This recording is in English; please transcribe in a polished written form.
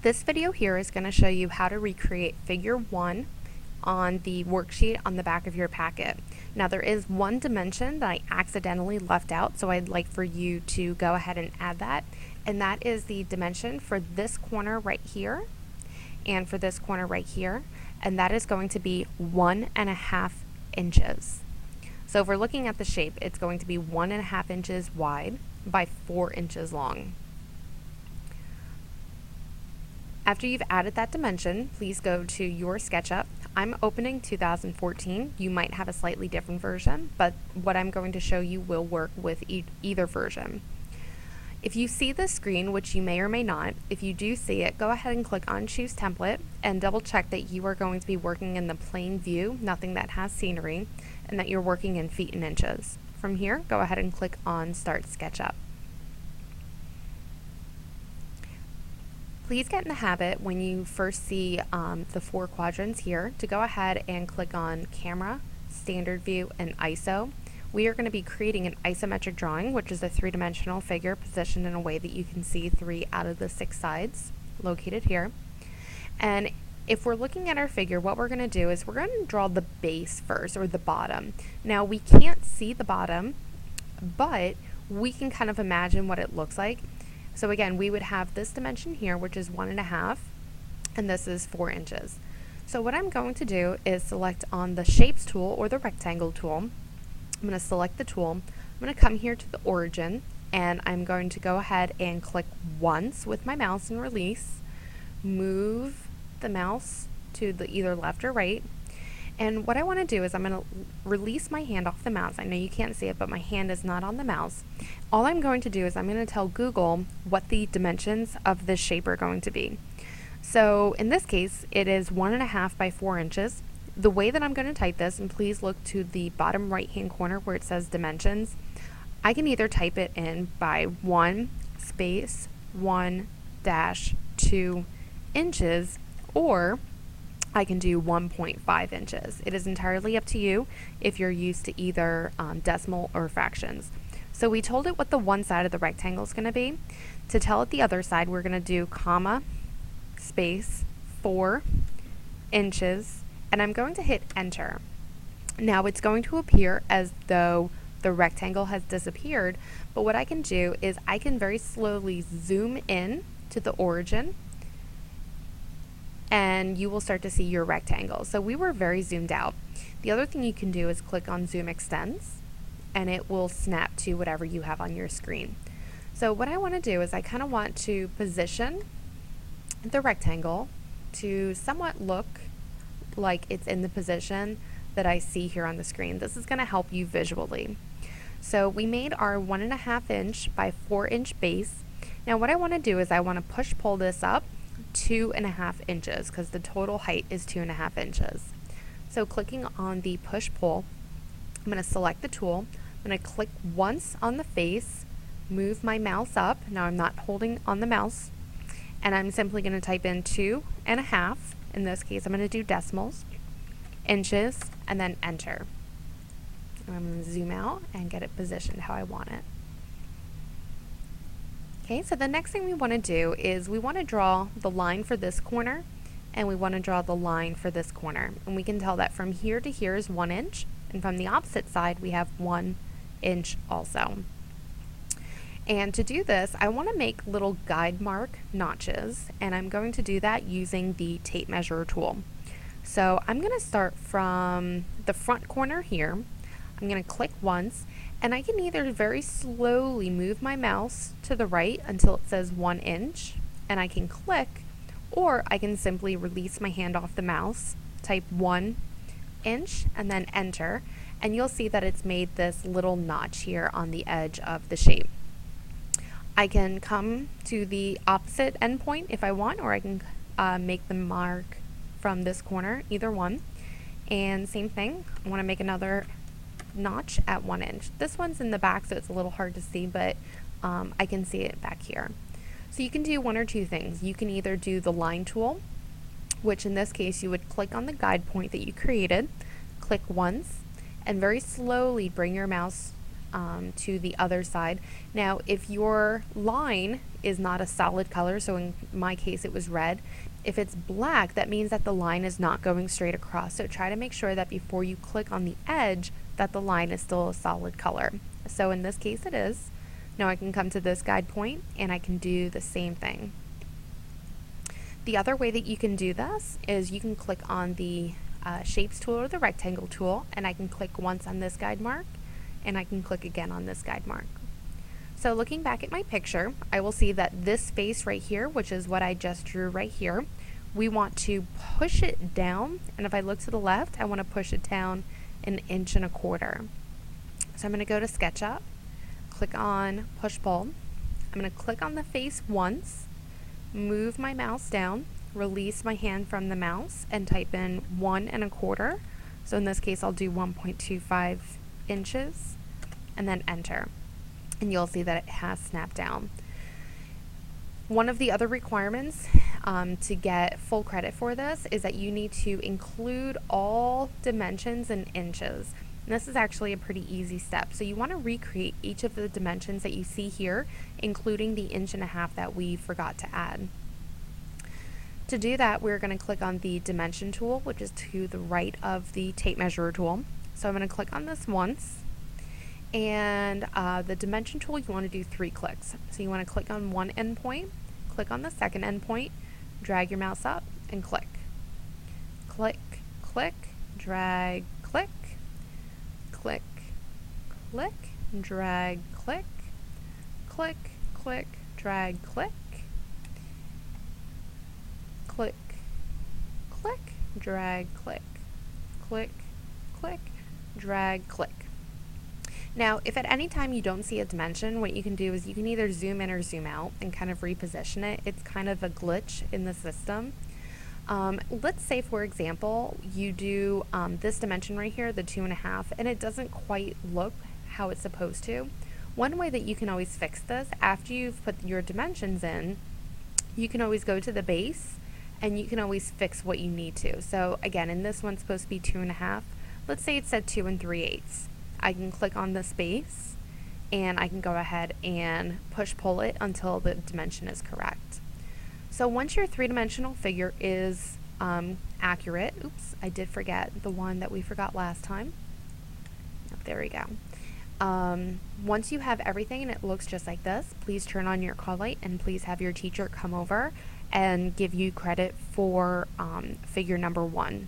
This video here is going to show you how to recreate figure 1 on the worksheet on the back of your packet. Now there is one dimension that I accidentally left out, so I'd like for you to go ahead and add that, and that is the dimension for this corner right here and for this corner right here, and that is going to be 1.5 inches. So if we're looking at the shape, it's going to be 1.5 inches wide by 4 inches long. After you've added that dimension, please go to your SketchUp. I'm opening 2014. You might have a slightly different version, but what I'm going to show you will work with either version. If you see the screen, which you may or may not, if you do see it, go ahead and click on Choose Template and double check that you are going to be working in the plain view, nothing that has scenery, and that you're working in feet and inches. From here, go ahead and click on Start SketchUp. Please get in the habit when you first see the 4 quadrants here to go ahead and click on Camera, Standard View, and ISO. We are going to be creating an isometric drawing, which is a 3-dimensional figure positioned in a way that you can see 3 out of the 6 sides located here. And if we're looking at our figure, what we're going to do is we're going to draw the base first, or the bottom. Now we can't see the bottom, but we can kind of imagine what it looks like. So again, we would have this dimension here, which is 1.5, and this is 4 inches. So what I'm going to do is select on the Shapes tool or the Rectangle tool. I'm going to select the tool. I'm going to come here to the origin, and I'm going to go ahead and click once with my mouse and release. Move the mouse to the either left or right. And what I want to do is I'm going to release my hand off the mouse. I know you can't see it, but my hand is not on the mouse. All I'm going to do is I'm going to tell Google what the dimensions of this shape are going to be. So in this case, it is 1.5 by 4 inches. The way that I'm going to type this, and please look to the bottom right-hand corner where it says dimensions, I can either type it in by 1 space 1-2 inches, or I can do 1.5 inches. It is entirely up to you if you're used to either decimal or fractions. So we told it what the one side of the rectangle is going to be. To tell it the other side, we're going to do comma, space, 4 inches, and I'm going to hit enter. Now it's going to appear as though the rectangle has disappeared, but what I can do is I can very slowly zoom in to the origin, and you will start to see your rectangle. So we were very zoomed out. The other thing you can do is click on Zoom Extends, and it will snap to whatever you have on your screen. So what I want to do is I kind of want to position the rectangle to somewhat look like it's in the position that I see here on the screen. This is going to help you visually. So we made our 1.5 inch by 4 inch base. Now what I want to do is I want to push-pull this up 2.5 inches, because the total height is 2.5 inches. So clicking on the push-pull, I'm going to select the tool. I'm going to click once on the face, move my mouse up. Now I'm not holding on the mouse, and I'm simply going to type in 2.5. In this case, I'm going to do decimals, inches, and then enter. And I'm going to zoom out and get it positioned how I want it. Okay, so the next thing we want to do is we want to draw the line for this corner, and we want to draw the line for this corner. And we can tell that from here to here is 1 inch, and from the opposite side we have 1 inch also. And to do this, I want to make little guide mark notches, and I'm going to do that using the tape measure tool. So I'm going to start from the front corner here. I'm going to click once, and I can either very slowly move my mouse to the right until it says 1 inch, and I can click, or I can simply release my hand off the mouse, type 1 inch, and then enter, and you'll see that it's made this little notch here on the edge of the shape. I can come to the opposite endpoint if I want, or I can make the mark from this corner, either one. And same thing, I want to make another notch at 1 inch. This one's in the back, so it's a little hard to see, but I can see it back here. So you can do one or two things. You can either do the line tool, which in this case you would click on the guide point that you created, click once, and very slowly bring your mouse to the other side. Now if your line is not a solid color, so in my case it was red. If it's black, that means that the line is not going straight across. So try to make sure that before you click on the edge that the line is still a solid color. So in this case it is. Now I can come to this guide point and I can do the same thing. The other way that you can do this is you can click on the shapes tool or the rectangle tool, and I can click once on this guide mark and I can click again on this guide mark. So looking back at my picture, I will see that this space right here, which is what I just drew right here, we want to push it down, and if I look to the left, I want to push it down 1.25 inches. So I'm going to go to SketchUp, click on push pull. I'm going to click on the face once, move my mouse down, release my hand from the mouse, and type in 1.25. So in this case I'll do 1.25 inches, and then enter. And you'll see that it has snapped down. One of the other requirements to get full credit for this is that you need to include all dimensions in inches. And this is actually a pretty easy step. So you want to recreate each of the dimensions that you see here, including the 1.5 inches that we forgot to add. To do that, we're going to click on the dimension tool, which is to the right of the tape measure tool. So I'm going to click on this once. And the dimension tool, you want to do 3 clicks. So you want to click on one endpoint, click on the second endpoint, drag your mouse up, and click. Click, click, drag, click, click, click, drag, click, click, click, drag, click, click, click, drag, click, click, click, drag, click. Now, if at any time you don't see a dimension, what you can do is you can either zoom in or zoom out and kind of reposition it. It's kind of a glitch in the system. Let's say, for example, you do this dimension right here, the 2.5, and it doesn't quite look how it's supposed to. One way that you can always fix this, after you've put your dimensions in, you can always go to the base and you can always fix what you need to. So again, in this one's supposed to be 2.5. Let's say it said 2 3/8. I can click on the space and I can go ahead and push pull it until the dimension is correct. So once your three-dimensional figure is accurate, oops, I did forget the one that we forgot last time. Oh, there we go. Once you have everything and it looks just like this, please turn on your call light and please have your teacher come over and give you credit for figure number 1.